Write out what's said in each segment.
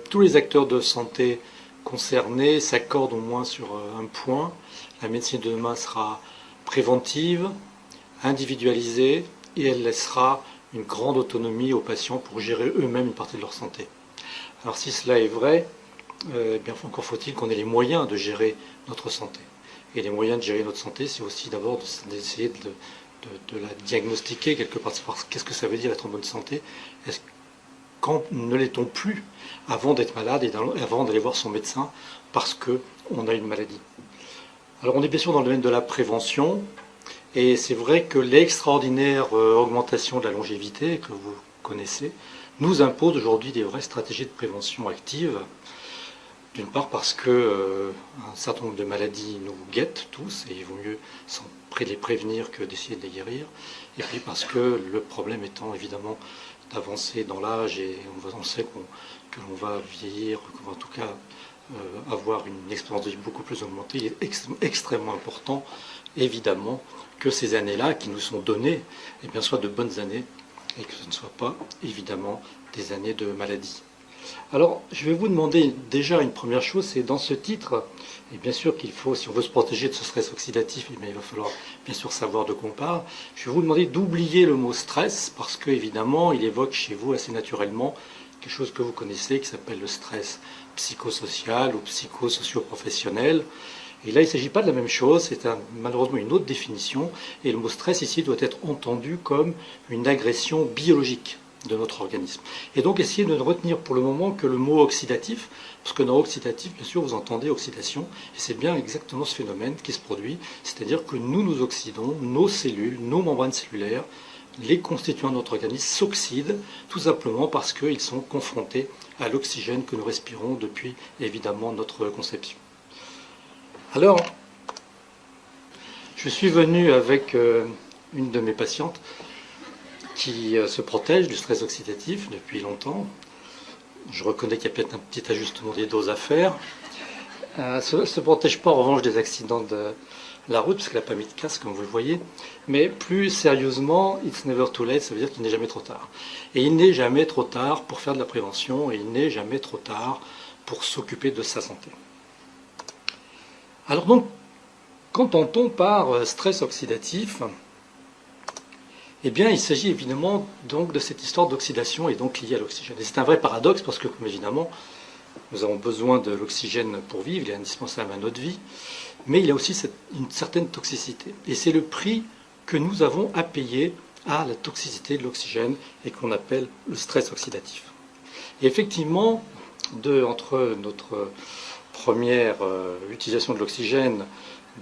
Tous les acteurs de santé concernés s'accordent au moins sur un point. La médecine de demain sera préventive, individualisée et elle laissera une grande autonomie aux patients pour gérer eux-mêmes une partie de leur santé. Alors si cela est vrai, eh bien, encore faut-il qu'on ait les moyens de gérer notre santé. Et les moyens de gérer notre santé, c'est aussi d'abord d'essayer de la diagnostiquer quelque part. Qu'est-ce que ça veut dire être en bonne santé? Quand ne l'est-on plus avant d'être malade et avant d'aller voir son médecin parce qu'on a une maladie? Alors on est bien sûr dans le domaine de la prévention et c'est vrai que l'extraordinaire augmentation de la longévité que vous connaissez nous impose aujourd'hui des vraies stratégies de prévention actives. D'une part parce que un certain nombre de maladies nous guettent tous et il vaut mieux les prévenir que d'essayer de les guérir. Et puis parce que le problème étant évidemment d'avancer dans l'âge et on sait que l'on va vieillir, qu'on va en tout cas avoir une expérience de vie beaucoup plus augmentée, il est extrêmement important évidemment que ces années-là qui nous sont données eh bien, soient de bonnes années et que ce ne soient pas évidemment des années de maladie. Alors, je vais vous demander déjà une première chose, c'est dans ce titre, et bien sûr qu'il faut, si on veut se protéger de ce stress oxydatif, eh bien, il va falloir bien sûr savoir de quoi on parle. Je vais vous demander d'oublier le mot stress, parce qu'évidemment, il évoque chez vous assez naturellement quelque chose que vous connaissez, qui s'appelle le stress psychosocial ou psychosocio-professionnel. Et là, il ne s'agit pas de la même chose, c'est malheureusement une autre définition, et le mot stress ici doit être entendu comme une agression biologique de notre organisme. Et donc essayer de ne retenir pour le moment que le mot oxydatif, parce que dans oxydatif, bien sûr, vous entendez oxydation, et c'est bien exactement ce phénomène qui se produit, c'est-à-dire que nous nous oxydons, nos cellules, nos membranes cellulaires, les constituants de notre organisme s'oxydent, tout simplement parce qu'ils sont confrontés à l'oxygène que nous respirons depuis, évidemment, notre conception. Alors, je suis venu avec une de mes patientes, qui se protège du stress oxydatif depuis longtemps. Je reconnais qu'il y a peut-être un petit ajustement des doses à faire. Ne se protège pas en revanche des accidents de la route, parce qu'elle n'a pas mis de casque, comme vous le voyez. Mais plus sérieusement, it's never too late, ça veut dire qu'il n'est jamais trop tard. Et il n'est jamais trop tard pour faire de la prévention, et il n'est jamais trop tard pour s'occuper de sa santé. Alors donc, qu'entend-on par stress oxydatif ? Eh bien, il s'agit évidemment donc de cette histoire d'oxydation et donc liée à l'oxygène. Et c'est un vrai paradoxe parce que, comme évidemment, nous avons besoin de l'oxygène pour vivre, il est indispensable à notre vie, mais il y a aussi une certaine toxicité. Et c'est le prix que nous avons à payer à la toxicité de l'oxygène et qu'on appelle le stress oxydatif. Et effectivement, entre notre première utilisation de l'oxygène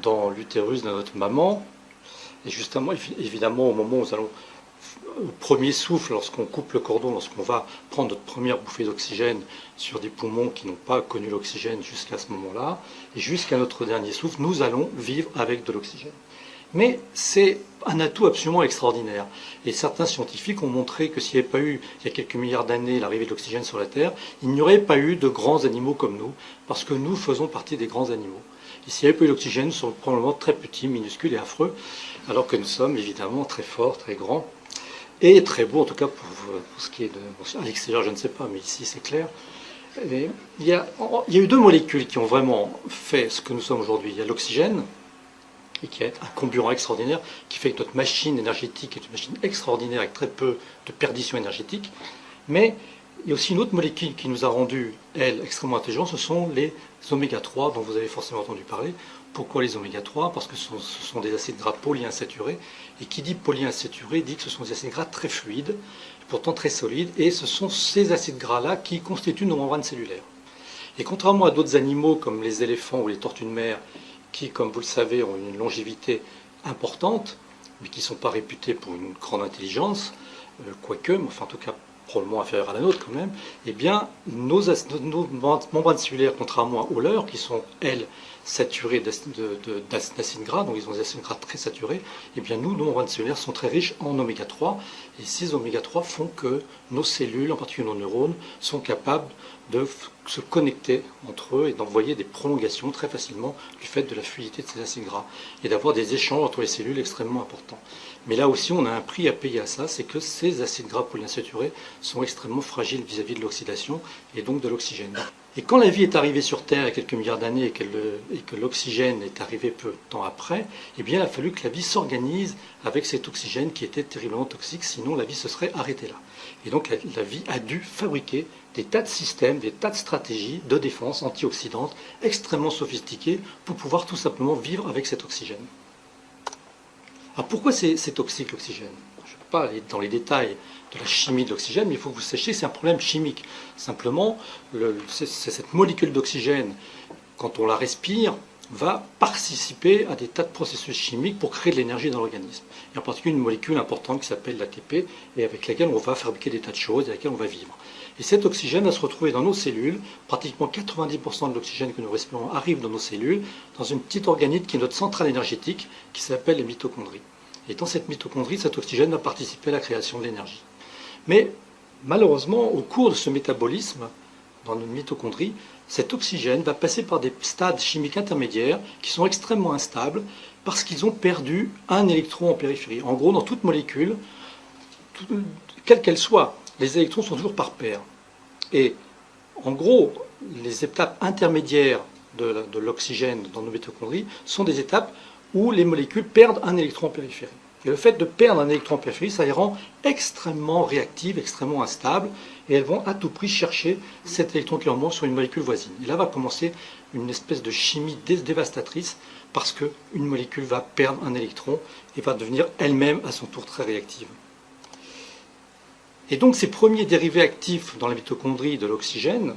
dans l'utérus de notre maman, et justement, évidemment, au moment où nous allons, au premier souffle, lorsqu'on coupe le cordon, lorsqu'on va prendre notre première bouffée d'oxygène sur des poumons qui n'ont pas connu l'oxygène jusqu'à ce moment-là, et jusqu'à notre dernier souffle, nous allons vivre avec de l'oxygène. Mais c'est un atout absolument extraordinaire. Et certains scientifiques ont montré que s'il n'y avait pas eu, il y a quelques milliards d'années, l'arrivée de l'oxygène sur la Terre, il n'y aurait pas eu de grands animaux comme nous, parce que nous faisons partie des grands animaux. Et s'il n'y avait pas eu l'oxygène, nous serions probablement très petits, minuscules et affreux, alors que nous sommes évidemment très forts, très grands, et très beaux, en tout cas pour ce qui est de... Bon, à l'extérieur, je ne sais pas, mais ici c'est clair. Et il y a eu deux molécules qui ont vraiment fait ce que nous sommes aujourd'hui. Il y a l'oxygène, et qui est un comburant extraordinaire, qui fait que notre machine énergétique est une machine extraordinaire avec très peu de perdition énergétique. Mais il y a aussi une autre molécule qui nous a rendu, elle, extrêmement intelligents, ce sont les oméga 3, dont vous avez forcément entendu parler. Pourquoi les oméga 3 ? Parce que ce sont des acides gras polyinsaturés, et qui dit polyinsaturé dit que ce sont des acides gras très fluides, pourtant très solides, et ce sont ces acides gras-là qui constituent nos membranes cellulaires. Et contrairement à d'autres animaux comme les éléphants ou les tortues de mer, qui, comme vous le savez, ont une longévité importante, mais qui ne sont pas réputés pour une grande intelligence, quoique, mais enfin en tout cas probablement inférieure à la nôtre quand même, eh bien nos membranes cellulaires, contrairement aux leurs, qui sont, elles, saturés d'acides gras, donc ils ont des acides gras très saturés, et bien nous, nos membranes cellulaires sont très riches en oméga 3, et ces oméga 3 font que nos cellules, en particulier nos neurones, sont capables de se connecter entre eux et d'envoyer des prolongations très facilement du fait de la fluidité de ces acides gras, et d'avoir des échanges entre les cellules extrêmement importants. Mais là aussi, on a un prix à payer à ça, c'est que ces acides gras polyinsaturés sont extrêmement fragiles vis-à-vis de l'oxydation et donc de l'oxygène. Et quand la vie est arrivée sur Terre il y a quelques milliards d'années et que l'oxygène est arrivé peu de temps après, eh bien, il a fallu que la vie s'organise avec cet oxygène qui était terriblement toxique, sinon la vie se serait arrêtée là. Et donc la vie a dû fabriquer des tas de systèmes, des tas de stratégies de défense antioxydantes extrêmement sophistiquées pour pouvoir tout simplement vivre avec cet oxygène. Alors pourquoi c'est toxique l'oxygène? Je ne vais pas aller dans les détails de la chimie de l'oxygène, mais il faut que vous sachiez que c'est un problème chimique. Simplement, c'est cette molécule d'oxygène, quand on la respire, va participer à des tas de processus chimiques pour créer de l'énergie dans l'organisme. Et en particulier une molécule importante qui s'appelle l'ATP, et avec laquelle on va fabriquer des tas de choses, et avec laquelle on va vivre. Et cet oxygène va se retrouver dans nos cellules. Pratiquement 90% de l'oxygène que nous respirons arrive dans nos cellules, dans une petite organite qui est notre centrale énergétique, qui s'appelle les mitochondries. Et dans cette mitochondrie, cet oxygène va participer à la création de l'énergie. Mais malheureusement, au cours de ce métabolisme, dans nos mitochondries, cet oxygène va passer par des stades chimiques intermédiaires qui sont extrêmement instables parce qu'ils ont perdu un électron en périphérie. En gros, dans toute molécule, quelle qu'elle soit, les électrons sont toujours par paire. Et en gros, les étapes intermédiaires de l'oxygène dans nos mitochondries sont des étapes où les molécules perdent un électron en périphérie. Et le fait de perdre un électron en périphérie, ça les rend extrêmement réactives, extrêmement instables, et elles vont à tout prix chercher cet électron qui leur manque sur une molécule voisine. Et là va commencer une espèce de chimie dévastatrice, parce qu'une molécule va perdre un électron et va devenir elle-même à son tour très réactive. Et donc ces premiers dérivés actifs dans la mitochondrie de l'oxygène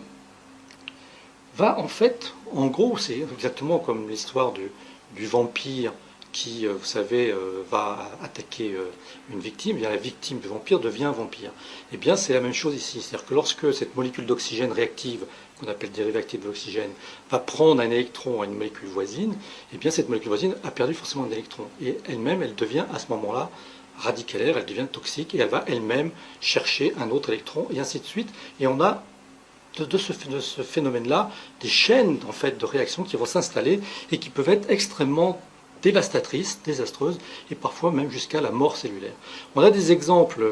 va en fait, en gros, c'est exactement comme l'histoire du vampire qui, vous savez, va attaquer une victime, et bien la victime du vampire devient vampire. Eh bien, c'est la même chose ici. C'est-à-dire que lorsque cette molécule d'oxygène réactive, qu'on appelle dérivé actif de l'oxygène, va prendre un électron à une molécule voisine, eh bien, cette molécule voisine a perdu forcément un électron. Et elle-même, elle devient à ce moment-là radicalaire, elle devient toxique, et elle va elle-même chercher un autre électron, et ainsi de suite. Et on a de ce phénomène-là des chaînes en fait, de réactions qui vont s'installer et qui peuvent être extrêmement dévastatrices, désastreuses, et parfois même jusqu'à la mort cellulaire. On a des exemples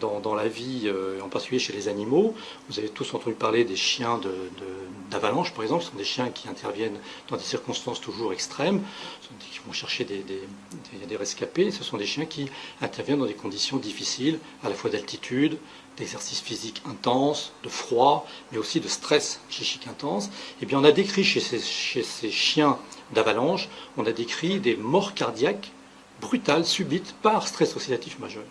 dans la vie, en particulier chez les animaux. Vous avez tous entendu parler des chiens d'avalanche, par exemple. Ce sont des chiens qui interviennent dans des circonstances toujours extrêmes, qui vont chercher des rescapés. Ce sont des chiens qui interviennent dans des conditions difficiles, à la fois d'altitude, d'exercice physique intense, de froid, mais aussi de stress psychique intense. Et bien on a décrit chez ces chiens d'avalanche, on a décrit des morts cardiaques brutales, subites, par stress oxydatif majeur.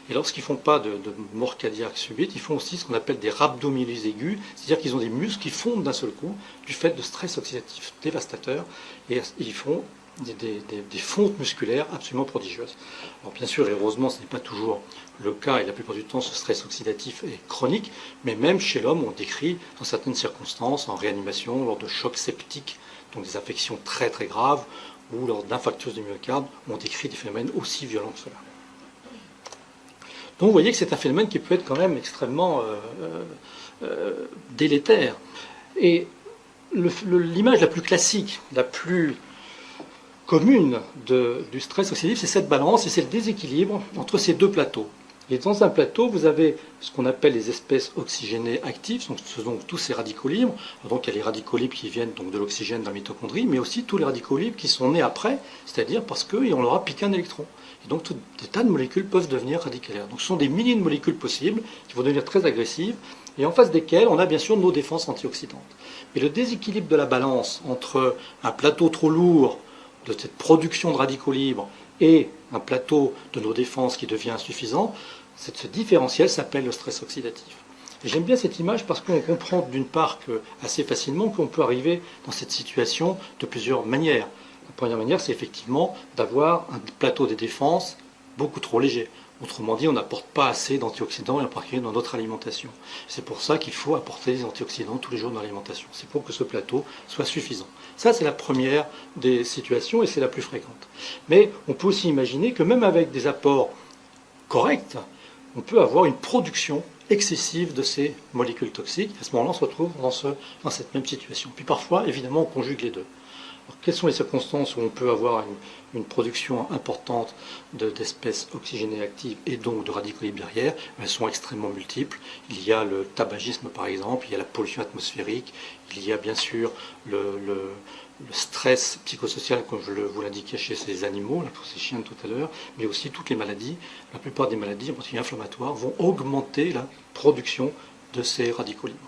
Et lorsqu'ils ne font pas de mort cardiaque subite, ils font aussi ce qu'on appelle des rhabdomyolyses aiguës, c'est-à-dire qu'ils ont des muscles qui fondent d'un seul coup du fait de stress oxydatif dévastateur, et ils font des fontes musculaires absolument prodigieuses. Alors bien sûr, et heureusement, ce n'est pas toujours le cas, et la plupart du temps, ce stress oxydatif est chronique, mais même chez l'homme, on décrit dans certaines circonstances, en réanimation, lors de chocs septiques, donc des infections très très graves, ou lors d'infarctus du myocarde, on décrit des phénomènes aussi violents que cela. Donc vous voyez que c'est un phénomène qui peut être quand même extrêmement délétère. Et l'image la plus classique, la plus commune du stress oxydatif, c'est cette balance et c'est le déséquilibre entre ces deux plateaux. Et dans un plateau, vous avez ce qu'on appelle les espèces oxygénées actives, donc ce sont tous ces radicaux libres. Donc il y a les radicaux libres qui viennent donc de l'oxygène dans la mitochondrie, mais aussi tous les radicaux libres qui sont nés après, c'est-à-dire parce qu'on leur a piqué un électron. Et donc des tas de molécules peuvent devenir radicalaires. Donc ce sont des milliers de molécules possibles qui vont devenir très agressives, et en face desquelles on a bien sûr nos défenses antioxydantes. Mais le déséquilibre de la balance entre un plateau trop lourd de cette production de radicaux libres et un plateau de nos défenses qui devient insuffisant, ce différentiel s'appelle le stress oxydatif. Et j'aime bien cette image parce qu'on comprend d'une part assez facilement qu'on peut arriver dans cette situation de plusieurs manières. La première manière, c'est effectivement d'avoir un plateau des défenses beaucoup trop léger. Autrement dit, on n'apporte pas assez d'antioxydants, et en particulier dans notre alimentation. C'est pour ça qu'il faut apporter des antioxydants tous les jours dans l'alimentation. C'est pour que ce plateau soit suffisant. Ça, c'est la première des situations et c'est la plus fréquente. Mais on peut aussi imaginer que même avec des apports corrects, on peut avoir une production excessive de ces molécules toxiques. À ce moment-là, on se retrouve dans cette même situation. Puis parfois, évidemment, on conjugue les deux. Alors, quelles sont les circonstances où on peut avoir une production importante d'espèces oxygénées actives et donc de radicaux libres derrière? Elles sont extrêmement multiples. Il y a le tabagisme par exemple, il y a la pollution atmosphérique, il y a bien sûr le stress psychosocial, comme je vous l'indiquais chez ces animaux, là, pour ces chiens de tout à l'heure, mais aussi toutes les maladies. La plupart des maladies, en particulier inflammatoires, vont augmenter la production de ces radicaux libres.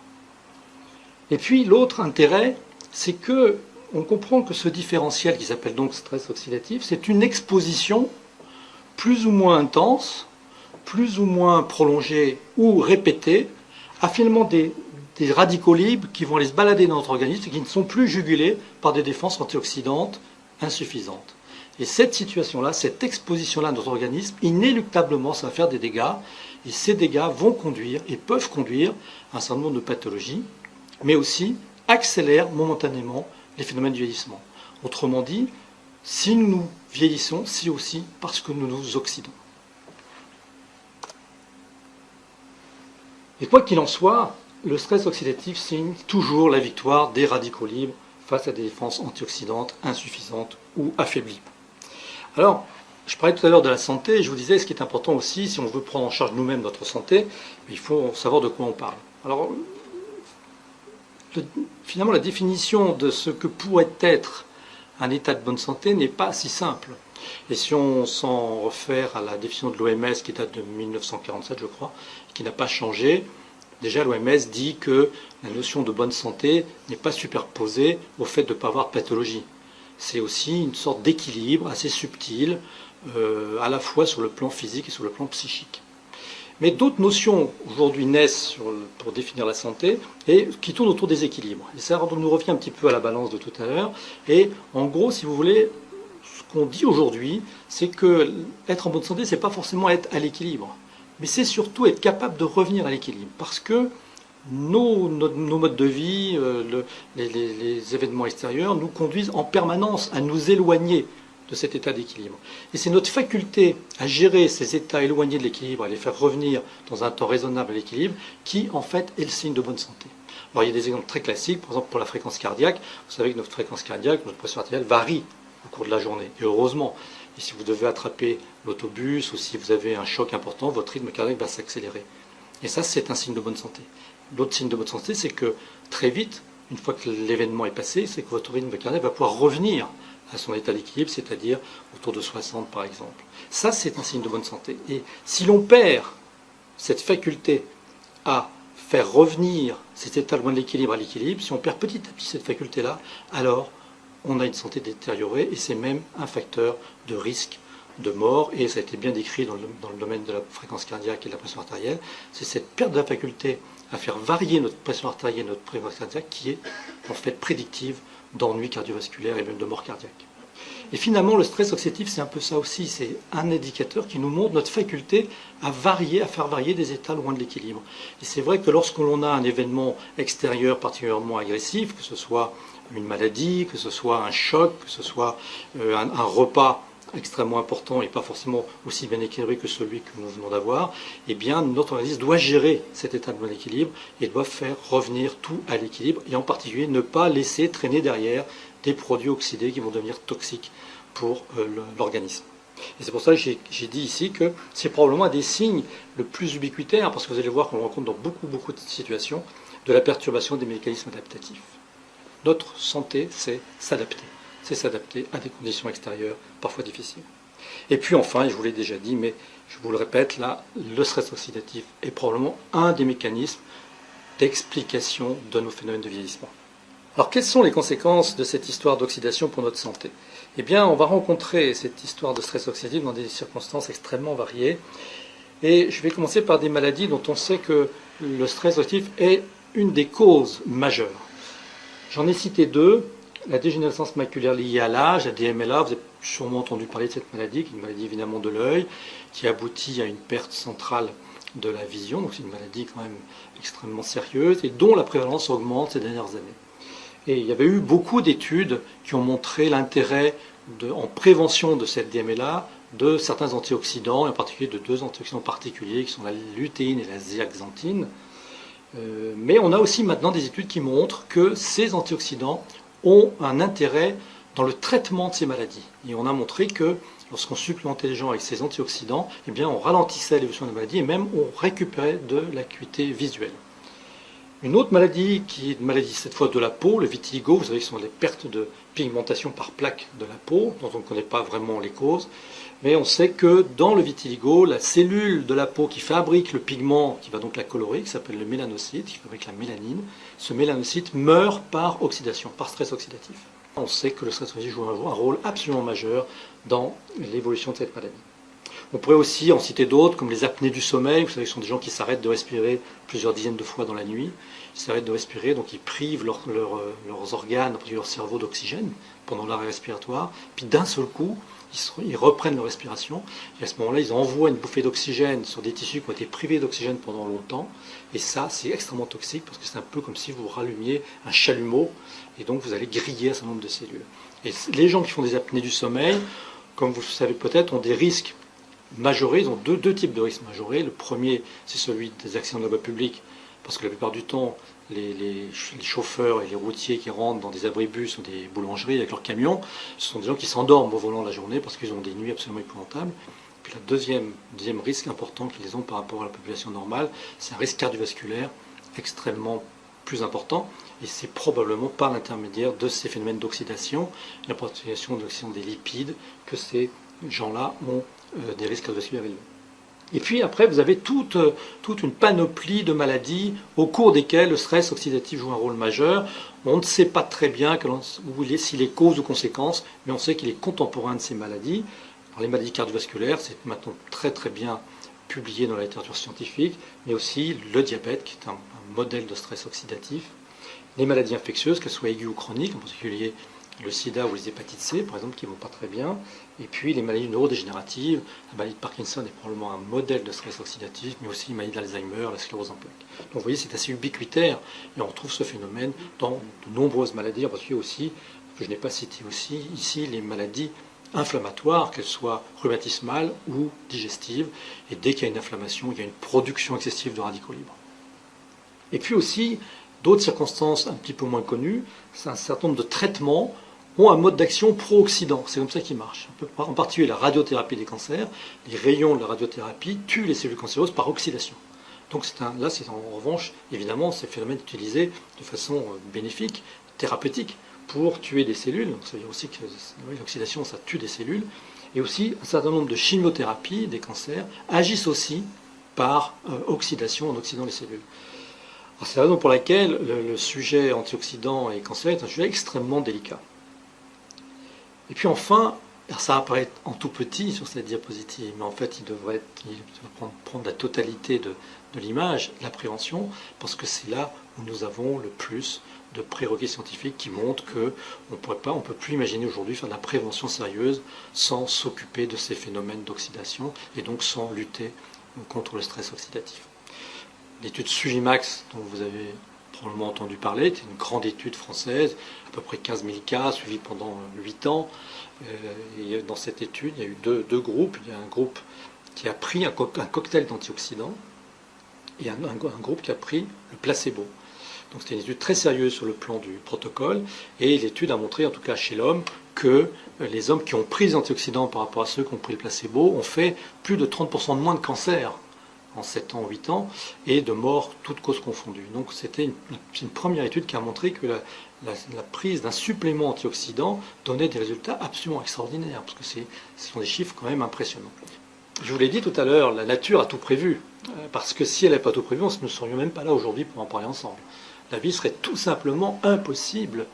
Et puis l'autre intérêt, c'est que on comprend que ce différentiel, qui s'appelle donc stress oxydatif, c'est une exposition plus ou moins intense, plus ou moins prolongée ou répétée, à finalement des radicaux libres qui vont aller se balader dans notre organisme et qui ne sont plus jugulés par des défenses antioxydantes insuffisantes. Et cette situation-là, cette exposition-là à notre organisme, inéluctablement, ça va faire des dégâts. Et ces dégâts vont conduire et peuvent conduire à un certain nombre de pathologies, mais aussi accélèrent momentanément les phénomènes de vieillissement. Autrement dit, si nous vieillissons, c'est aussi parce que nous nous oxydons. Et quoi qu'il en soit, le stress oxydatif signe toujours la victoire des radicaux libres face à des défenses antioxydantes insuffisantes ou affaiblies. Alors, je parlais tout à l'heure de la santé, et je vous disais, ce qui est important aussi, si on veut prendre en charge nous-mêmes notre santé, il faut savoir de quoi on parle. Alors, finalement, la définition de ce que pourrait être un état de bonne santé n'est pas si simple. Et si on s'en réfère à la définition de l'OMS qui date de 1947, je crois, qui n'a pas changé, déjà l'OMS dit que la notion de bonne santé n'est pas superposée au fait de ne pas avoir de pathologie. C'est aussi une sorte d'équilibre assez subtil, à la fois sur le plan physique et sur le plan psychique. Mais d'autres notions aujourd'hui naissent pour définir la santé et qui tournent autour des équilibres. Et ça nous revient un petit peu à la balance de tout à l'heure. Et en gros, si vous voulez, ce qu'on dit aujourd'hui, c'est que être en bonne santé, c'est pas forcément être à l'équilibre, mais c'est surtout être capable de revenir à l'équilibre. Parce que nos modes de vie, les événements extérieurs nous conduisent en permanence à nous éloigner de cet état d'équilibre. Et c'est notre faculté à gérer ces états éloignés de l'équilibre, à les faire revenir dans un temps raisonnable à l'équilibre, qui en fait est le signe de bonne santé. Alors il y a des exemples très classiques, par exemple pour la fréquence cardiaque. Vous savez que notre fréquence cardiaque, notre pression artérielle varie au cours de la journée, et heureusement. Et si vous devez attraper l'autobus ou si vous avez un choc important, votre rythme cardiaque va s'accélérer. Et ça, c'est un signe de bonne santé. L'autre signe de bonne santé, c'est que très vite, une fois que l'événement est passé, c'est que votre rythme cardiaque va pouvoir revenir à son état d'équilibre, c'est-à-dire autour de 60 par exemple. Ça, c'est un signe de bonne santé. Et si l'on perd cette faculté à faire revenir cet état loin de l'équilibre à l'équilibre, si on perd petit à petit cette faculté-là, alors on a une santé détériorée et c'est même un facteur de risque de mort. Et ça a été bien décrit dans le domaine de la fréquence cardiaque et de la pression artérielle. C'est cette perte de la faculté à faire varier notre pression artérielle et notre fréquence cardiaque qui est en fait prédictive d'ennuis cardiovasculaires et même de mort cardiaque. Et finalement, le stress oxydatif, c'est un peu ça aussi. C'est un indicateur qui nous montre notre faculté à varier, à faire varier des états loin de l'équilibre. Et c'est vrai que lorsque l'on a un événement extérieur particulièrement agressif, que ce soit une maladie, que ce soit un choc, que ce soit un repas extrêmement important et pas forcément aussi bien équilibré que celui que nous venons d'avoir, eh bien notre organisme doit gérer cet état de bon équilibre et doit faire revenir tout à l'équilibre et en particulier ne pas laisser traîner derrière des produits oxydés qui vont devenir toxiques pour l'organisme. Et c'est pour ça que j'ai dit ici que c'est probablement un des signes le plus ubiquitaire, parce que vous allez voir qu'on le rencontre dans beaucoup de situations, de la perturbation des mécanismes adaptatifs. Notre santé, c'est s'adapter. C'est s'adapter à des conditions extérieures parfois difficiles. Et puis enfin, je vous l'ai déjà dit, mais je vous le répète, là, le stress oxydatif est probablement un des mécanismes d'explication de nos phénomènes de vieillissement. Alors, quelles sont les conséquences de cette histoire d'oxydation pour notre santé? Eh bien, on va rencontrer cette histoire de stress oxydatif dans des circonstances extrêmement variées. Et je vais commencer par des maladies dont on sait que le stress oxydatif est une des causes majeures. J'en ai cité deux. La dégénérescence maculaire liée à l'âge, la DMLA, vous avez sûrement entendu parler de cette maladie, qui est une maladie évidemment de l'œil, qui aboutit à une perte centrale de la vision, donc c'est une maladie quand même extrêmement sérieuse, et dont la prévalence augmente ces dernières années. Et il y avait eu beaucoup d'études qui ont montré l'intérêt en prévention de cette DMLA de certains antioxydants, et en particulier de deux antioxydants particuliers, qui sont la lutéine et la zeaxanthine. Mais on a aussi maintenant des études qui montrent que ces antioxydants ont un intérêt dans le traitement de ces maladies. Et on a montré que lorsqu'on supplémentait les gens avec ces antioxydants, eh bien on ralentissait l'évolution de la maladie et même on récupérait de l'acuité visuelle. Une autre maladie, qui est une maladie cette fois de la peau, le vitiligo, vous savez que ce sont les pertes de pigmentation par plaque de la peau, dont on ne connaît pas vraiment les causes, mais on sait que dans le vitiligo, la cellule de la peau qui fabrique le pigment, qui va donc la colorer, qui s'appelle le mélanocyte, qui fabrique la mélanine, ce mélanocyte meurt par oxydation, par stress oxydatif. On sait que le stress oxydatif joue un rôle absolument majeur dans l'évolution de cette maladie. On pourrait aussi en citer d'autres, comme les apnées du sommeil. Vous savez, ce sont des gens qui s'arrêtent de respirer plusieurs dizaines de fois dans la nuit. Ils s'arrêtent de respirer, donc ils privent leurs organes, en particulier leur cerveau, d'oxygène pendant l'arrêt respiratoire. Puis d'un seul coup, ils reprennent leur respiration. Et à ce moment-là, ils envoient une bouffée d'oxygène sur des tissus qui ont été privés d'oxygène pendant longtemps. Et ça, c'est extrêmement toxique parce que c'est un peu comme si vous rallumiez un chalumeau. Et donc, vous allez griller un certain nombre de cellules. Et les gens qui font des apnées du sommeil, comme vous le savez peut-être, ont des risques majorés. Ils ont deux types de risques majorés. Le premier, c'est celui des accidents de la voie publique, parce que la plupart du temps, les chauffeurs et les routiers qui rentrent dans des abribus ou des boulangeries avec leurs camions, ce sont des gens qui s'endorment au volant de la journée parce qu'ils ont des nuits absolument épouvantables. Puis le deuxième risque important qu'ils ont par rapport à la population normale, c'est un risque cardiovasculaire extrêmement plus important, et c'est probablement par l'intermédiaire de ces phénomènes d'oxydation, la particulièrement de l'oxydation des lipides, que ces gens-là ont des risques cardiovasculaires élevés. Et puis après, vous avez toute une panoplie de maladies au cours desquelles le stress oxydatif joue un rôle majeur. On ne sait pas très bien s'il est cause ou conséquence, mais on sait qu'il est contemporain de ces maladies. Alors, les maladies cardiovasculaires, c'est maintenant très très bien publié dans la littérature scientifique, mais aussi le diabète, qui est un modèle de stress oxydatif. Les maladies infectieuses, qu'elles soient aiguës ou chroniques, en particulier le sida ou les hépatites C, par exemple, qui ne vont pas très bien. Et puis les maladies neurodégénératives, la maladie de Parkinson est probablement un modèle de stress oxydatif, mais aussi les maladies d'Alzheimer, la sclérose en plaques. Donc vous voyez, c'est assez ubiquitaire, et on retrouve ce phénomène dans de nombreuses maladies, en particulier aussi, que je n'ai pas cité aussi ici, les maladies inflammatoires, qu'elles soient rhumatismales ou digestives. Et dès qu'il y a une inflammation, il y a une production excessive de radicaux libres. Et puis aussi, d'autres circonstances un petit peu moins connues, c'est un certain nombre de traitements ont un mode d'action pro-oxydant. C'est comme ça qu'il marche. En particulier la radiothérapie des cancers, les rayons de la radiothérapie tuent les cellules cancéreuses par oxydation. Donc là, c'est en revanche, évidemment, ces phénomènes utilisés de façon bénéfique, thérapeutique, pour tuer des cellules. Donc ça veut dire aussi que l'oxydation, ça tue des cellules. Et aussi, un certain nombre de chimiothérapies des cancers agissent aussi par oxydation en oxydant les cellules. C'est la raison pour laquelle le sujet antioxydant et cancer est un sujet extrêmement délicat. Et puis enfin, ça apparaît en tout petit sur cette diapositive, mais en fait il devrait prendre la totalité de l'image, la prévention, parce que c'est là où nous avons le plus de prérequis scientifiques qui montrent qu'on ne peut plus imaginer aujourd'hui faire de la prévention sérieuse sans s'occuper de ces phénomènes d'oxydation et donc sans lutter contre le stress oxydatif. L'étude Sugimax, dont vous avez probablement entendu parler, était une grande étude française, à peu près 15 000 cas, suivis pendant 8 ans. Et dans cette étude, il y a eu deux groupes. Il y a un groupe qui a pris un cocktail d'antioxydants et un groupe qui a pris le placebo. Donc c'était une étude très sérieuse sur le plan du protocole, et l'étude a montré, en tout cas chez l'homme, que les hommes qui ont pris les antioxydants par rapport à ceux qui ont pris le placebo ont fait plus de 30% de moins de cancer en 7 ans, 8 ans, et de morts, toutes causes confondues. Donc c'était une première étude qui a montré que la prise d'un supplément antioxydant donnait des résultats absolument extraordinaires, parce que ce sont des chiffres quand même impressionnants. Je vous l'ai dit tout à l'heure, la nature a tout prévu, parce que si elle n'avait pas tout prévu, nous ne serions même pas là aujourd'hui pour en parler ensemble. La vie serait tout simplement impossible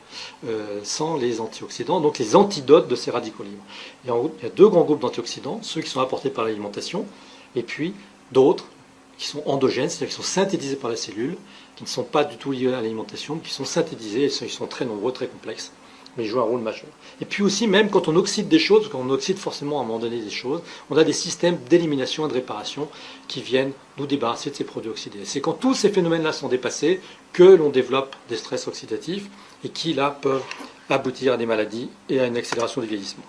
sans les antioxydants, donc les antidotes de ces radicaux libres. Il y a deux grands groupes d'antioxydants, ceux qui sont apportés par l'alimentation, et puis d'autres qui sont endogènes, c'est-à-dire qui sont synthétisés par la cellule, qui ne sont pas du tout liés à l'alimentation, mais qui sont synthétisés, et ils sont très nombreux, très complexes. mais ils jouent un rôle majeur. Et puis aussi, même quand on oxyde des choses, parce qu'on oxyde forcément à un moment donné des choses, on a des systèmes d'élimination et de réparation qui viennent nous débarrasser de ces produits oxydés. C'est quand tous ces phénomènes-là sont dépassés que l'on développe des stress oxydatifs et qui, là, peuvent aboutir à des maladies et à une accélération du vieillissement.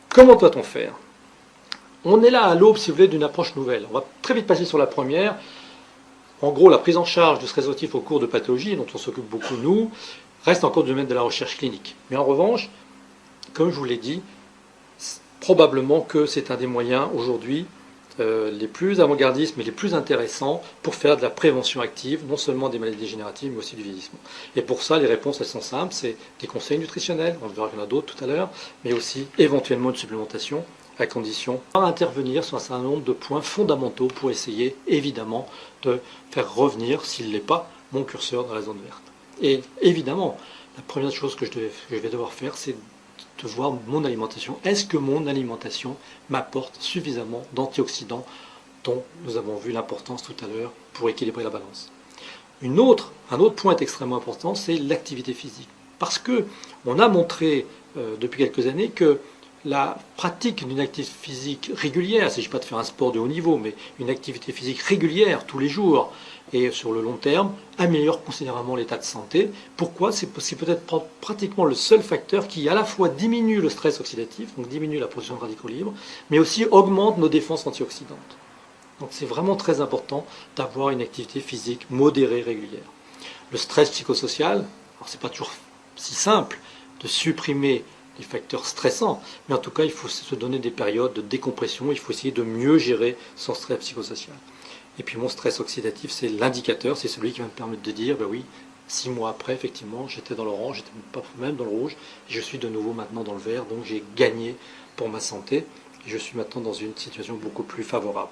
Comment doit-on faire? On est là à l'aube, si vous voulez, d'une approche nouvelle. On va très vite passer sur la première. En gros, la prise en charge de stress oxydatif au cours de pathologies, dont on s'occupe beaucoup nous, reste encore du domaine de la recherche clinique. Mais en revanche, comme je vous l'ai dit, probablement que c'est un des moyens aujourd'hui les plus avant-gardistes, mais les plus intéressants pour faire de la prévention active, non seulement des maladies dégénératives, mais aussi du vieillissement. Et pour ça, les réponses, elles sont simples, c'est des conseils nutritionnels, on verra qu'il y en a d'autres tout à l'heure, mais aussi éventuellement une supplémentation, à condition d'intervenir sur un certain nombre de points fondamentaux pour essayer, évidemment, de faire revenir, s'il ne l'est pas, mon curseur dans la zone verte. Et évidemment, la première chose que je vais devoir faire, c'est de voir mon alimentation. Est-ce que mon alimentation m'apporte suffisamment d'antioxydants dont nous avons vu l'importance tout à l'heure pour équilibrer la balance? Un autre point extrêmement important, c'est l'activité physique. Parce que on a montré depuis quelques années que la pratique d'une activité physique régulière, il ne s'agit pas de faire un sport de haut niveau, mais une activité physique régulière tous les jours et sur le long terme, améliore considérablement l'état de santé. Pourquoi? C'est peut-être pratiquement le seul facteur qui à la fois diminue le stress oxydatif, donc diminue la production de radicaux libres, mais aussi augmente nos défenses antioxydantes. Donc c'est vraiment très important d'avoir une activité physique modérée, régulière. Le stress psychosocial, alors c'est pas toujours si simple de supprimer les facteurs stressants, mais en tout cas il faut se donner des périodes de décompression, il faut essayer de mieux gérer son stress psychosocial. Et puis mon stress oxydatif, c'est l'indicateur, c'est celui qui va me permettre de dire, ben oui, 6 mois après, effectivement, j'étais dans l'orange, j'étais pas même dans le rouge, et je suis de nouveau maintenant dans le vert, donc j'ai gagné pour ma santé, et je suis maintenant dans une situation beaucoup plus favorable.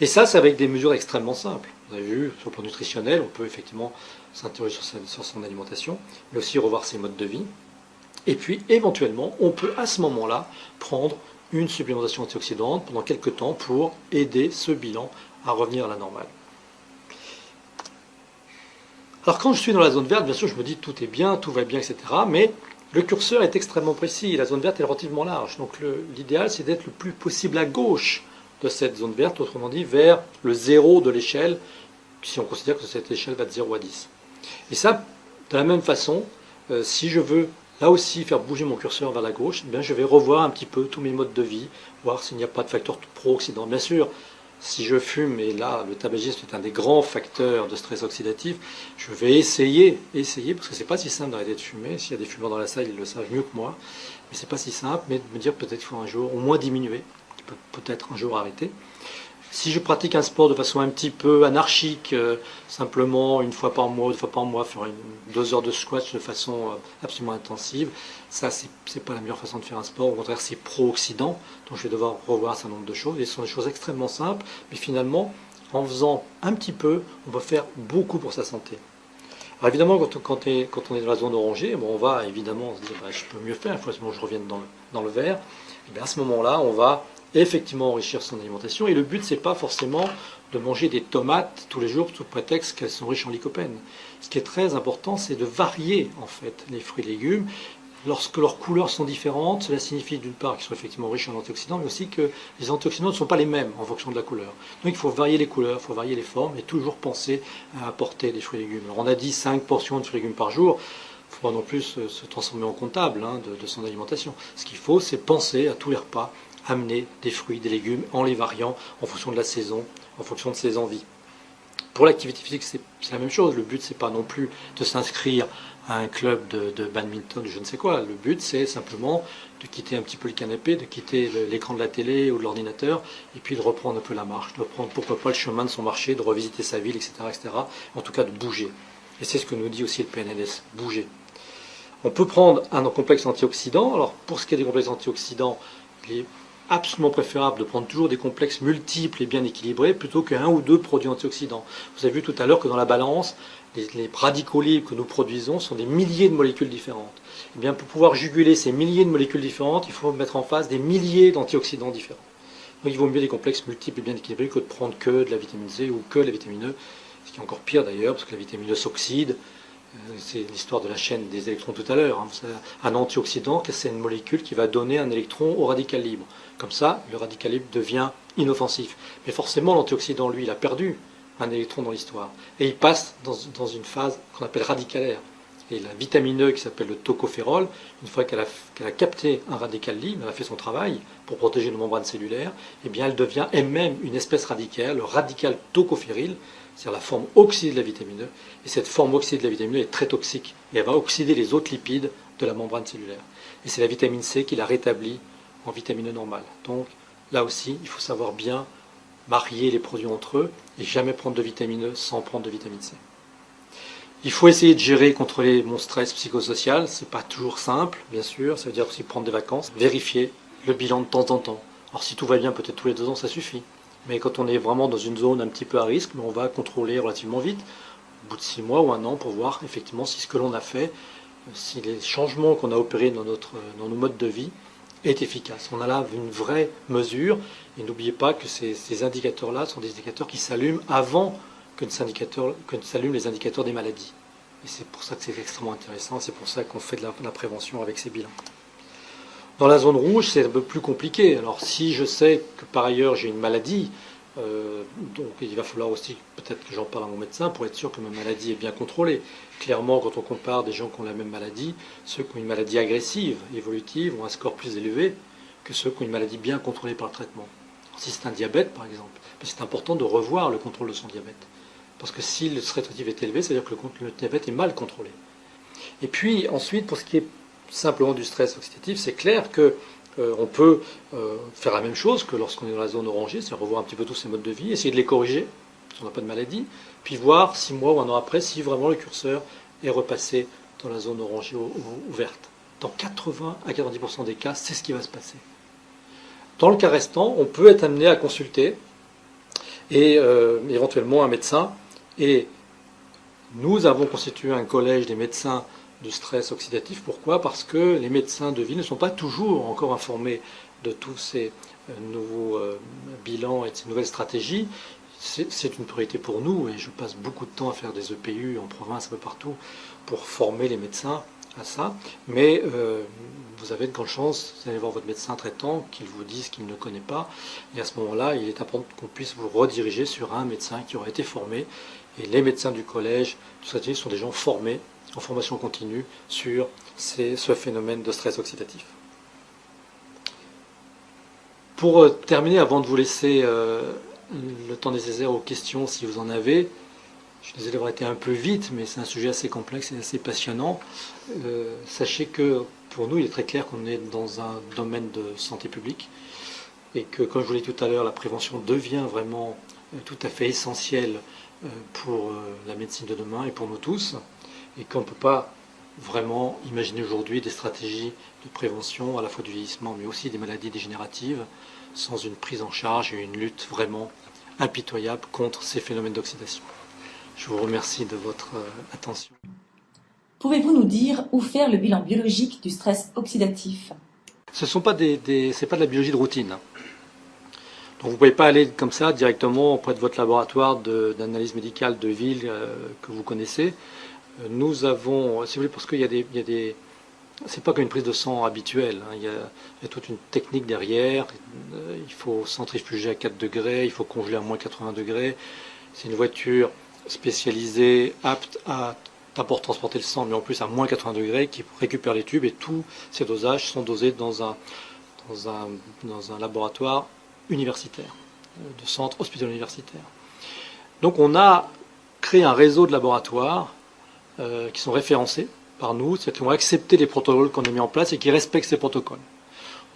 Et ça, c'est avec des mesures extrêmement simples. Vous avez vu, sur le plan nutritionnel, on peut effectivement s'interroger sur son alimentation, mais aussi revoir ses modes de vie. Et puis, éventuellement, on peut à ce moment-là prendre une supplémentation antioxydante pendant quelques temps pour aider ce bilan à revenir à la normale. Alors quand je suis dans la zone verte, bien sûr, je me dis tout est bien, tout va bien, etc. Mais le curseur est extrêmement précis. La zone verte est relativement large. Donc l'idéal, c'est d'être le plus possible à gauche de cette zone verte, autrement dit, vers le 0 de l'échelle, si on considère que cette échelle va de 0 à 10. Et ça, de la même façon, si je veux là aussi faire bouger mon curseur vers la gauche, eh bien, je vais revoir un petit peu tous mes modes de vie, voir s'il n'y a pas de facteur pro-oxydant. Bien sûr, si je fume, et là le tabagisme est un des grands facteurs de stress oxydatif, je vais essayer, parce que c'est pas si simple d'arrêter de fumer. S'il y a des fumeurs dans la salle, ils le savent mieux que moi, mais c'est pas si simple, mais de me dire peut-être qu'il faut un jour au moins diminuer, peut-être un jour arrêter. Si je pratique un sport de façon un petit peu anarchique, simplement une fois par mois, 2 fois par mois, faire 2 heures de squat de façon absolument intensive, ça c'est pas la meilleure façon de faire un sport. Au contraire, c'est pro-oxydant, donc je vais devoir revoir un certain nombre de choses. Et ce sont des choses extrêmement simples, mais finalement, en faisant un petit peu, on va faire beaucoup pour sa santé. Alors évidemment, quand on est dans la zone orangée, bon, on va évidemment se dire bah, je peux mieux faire, il faut que je revienne dans le vert. Et bien à ce moment-là, on va effectivement enrichir son alimentation. Et le but, c'est pas forcément de manger des tomates tous les jours sous prétexte qu'elles sont riches en lycopène. Ce qui est très important, c'est de varier en fait les fruits et légumes. Lorsque leurs couleurs sont différentes, cela signifie d'une part qu'ils sont effectivement riches en antioxydants, mais aussi que les antioxydants ne sont pas les mêmes en fonction de la couleur. Donc il faut varier les couleurs, il faut varier les formes et toujours penser à apporter des fruits et légumes. Alors on a dit 5 portions de fruits et légumes par jour. Il ne faut pas non plus se transformer en comptable de son alimentation. Ce qu'il faut, c'est penser à tous les repas, amener des fruits, des légumes en les variant en fonction de la saison, en fonction de ses envies. Pour l'activité physique, c'est la même chose. Le but, c'est pas non plus de s'inscrire à un club de badminton, je ne sais quoi. Le but, c'est simplement de quitter un petit peu le canapé, de quitter l'écran de la télé ou de l'ordinateur, et puis de reprendre un peu la marche, de reprendre pourquoi pas le chemin de son marché, de revisiter sa ville, etc., etc. En tout cas, de bouger. Et c'est ce que nous dit aussi le PNLS, bouger. On peut prendre un complexe antioxydant. Alors, pour ce qui est des complexes antioxydants, il est absolument préférable de prendre toujours des complexes multiples et bien équilibrés plutôt qu'un ou deux produits antioxydants. Vous avez vu tout à l'heure que dans la balance, les radicaux libres que nous produisons sont des milliers de molécules différentes. Et bien, pour pouvoir juguler ces milliers de molécules différentes, il faut mettre en face des milliers d'antioxydants différents. Donc il vaut mieux des complexes multiples et bien équilibrés que de prendre que de la vitamine C ou que la vitamine E, ce qui est encore pire d'ailleurs, parce que la vitamine E s'oxyde, C'est l'histoire de la chaîne des électrons tout à l'heure. Hein. Un antioxydant, c'est une molécule qui va donner un électron au radical libre. Comme ça, le radical libre devient inoffensif. Mais forcément, l'antioxydant, lui, il a perdu un électron dans l'histoire. Et il passe dans une phase qu'on appelle radicalaire. Et la vitamine E, qui s'appelle le tocophérol, une fois qu'elle a capté un radical libre, elle a fait son travail pour protéger nos membranes cellulaires, eh bien elle devient elle-même une espèce radicale, le radical tocophéryle, c'est-à-dire la forme oxydée de la vitamine E. Et cette forme oxydée de la vitamine E est très toxique. Et elle va oxyder les autres lipides de la membrane cellulaire. Et c'est la vitamine C qui la rétablit en vitamine E normale. Donc là aussi, il faut savoir bien marier les produits entre eux et jamais prendre de vitamine E sans prendre de vitamine C. Il faut essayer de gérer, contrôler mon stress psychosocial. C'est pas toujours simple, bien sûr. Ça veut dire aussi prendre des vacances, vérifier le bilan de temps en temps. Alors si tout va bien, peut-être tous les 2 ans, ça suffit. Mais quand on est vraiment dans une zone un petit peu à risque, on va contrôler relativement vite, au bout de 6 mois ou 1 an, pour voir effectivement si ce que l'on a fait, si les changements qu'on a opérés dans nos modes de vie est efficace. On a là une vraie mesure. Et n'oubliez pas que ces indicateurs-là sont des indicateurs qui s'allument avant que ne s'allument les indicateurs des maladies. Et c'est pour ça que c'est extrêmement intéressant, c'est pour ça qu'on fait de la prévention avec ces bilans. Dans la zone rouge, c'est un peu plus compliqué. Alors si je sais que par ailleurs j'ai une maladie, donc il va falloir aussi peut-être que j'en parle à mon médecin pour être sûr que ma maladie est bien contrôlée. Clairement, quand on compare des gens qui ont la même maladie, ceux qui ont une maladie agressive, évolutive, ont un score plus élevé que ceux qui ont une maladie bien contrôlée par le traitement. Alors, si c'est un diabète, par exemple, c'est important de revoir le contrôle de son diabète. Parce que si le stress oxydatif est élevé, c'est-à-dire que le diabète est mal contrôlé. Et puis ensuite, pour ce qui est simplement du stress oxydatif, c'est clair que on peut faire la même chose que lorsqu'on est dans la zone orangée, c'est-à-dire revoir un petit peu tous ces modes de vie, essayer de les corriger, si on n'a pas de maladie, puis voir 6 mois ou 1 an après si vraiment le curseur est repassé dans la zone orangée ou verte. Dans 80 à 90% des cas, c'est ce qui va se passer. Dans le cas restant, on peut être amené à consulter et éventuellement un médecin. Et nous avons constitué un collège des médecins du stress oxydatif. Pourquoi ? Parce que les médecins de ville ne sont pas toujours encore informés de tous ces nouveaux bilans et de ces nouvelles stratégies. C'est une priorité pour nous et je passe beaucoup de temps à faire des EPU en province, un peu partout, pour former les médecins à ça. Mais vous avez de grandes chances, vous allez voir votre médecin traitant, qu'il vous dise qu'il ne connaît pas. Et à ce moment-là, il est important qu'on puisse vous rediriger sur un médecin qui aura été formé. Et les médecins du collège du stress sont des gens formés, en formation continue, sur ce phénomène de stress oxydatif. Pour terminer, avant de vous laisser le temps nécessaire aux questions, si vous en avez, je suis désolé d'avoir été un peu vite, mais c'est un sujet assez complexe et assez passionnant. Sachez que pour nous, il est très clair qu'on est dans un domaine de santé publique et que, comme je vous l'ai dit tout à l'heure, la prévention devient vraiment tout à fait essentielle pour la médecine de demain et pour nous tous, et qu'on ne peut pas vraiment imaginer aujourd'hui des stratégies de prévention à la fois du vieillissement mais aussi des maladies dégénératives sans une prise en charge et une lutte vraiment impitoyable contre ces phénomènes d'oxydation. Je vous remercie de votre attention. Pouvez-vous nous dire où faire le bilan biologique du stress oxydatif ? Ce sont pas c'est pas de la biologie de routine. Donc vous ne pouvez pas aller comme ça directement auprès de votre laboratoire d'analyse médicale de ville que vous connaissez. Nous avons, si vous voulez, parce qu'il y a des c'est pas comme une prise de sang habituelle. Hein. Il y a toute une technique derrière. Il faut centrifuger à 4 degrés, il faut congeler à moins 80 degrés. C'est une voiture spécialisée, apte à d'abord transporter le sang, mais en plus à moins 80 degrés, qui récupère les tubes. Et tous ces dosages sont dosés dans un laboratoire universitaire, de centre hospitalier universitaire. Donc on a créé un réseau de laboratoires qui sont référencés par nous, c'est-à-dire qui ont accepté les protocoles qu'on a mis en place et qui respectent ces protocoles.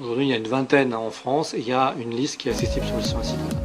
Aujourd'hui, il y a une vingtaine en France et il y a une liste qui est accessible sur le site internet.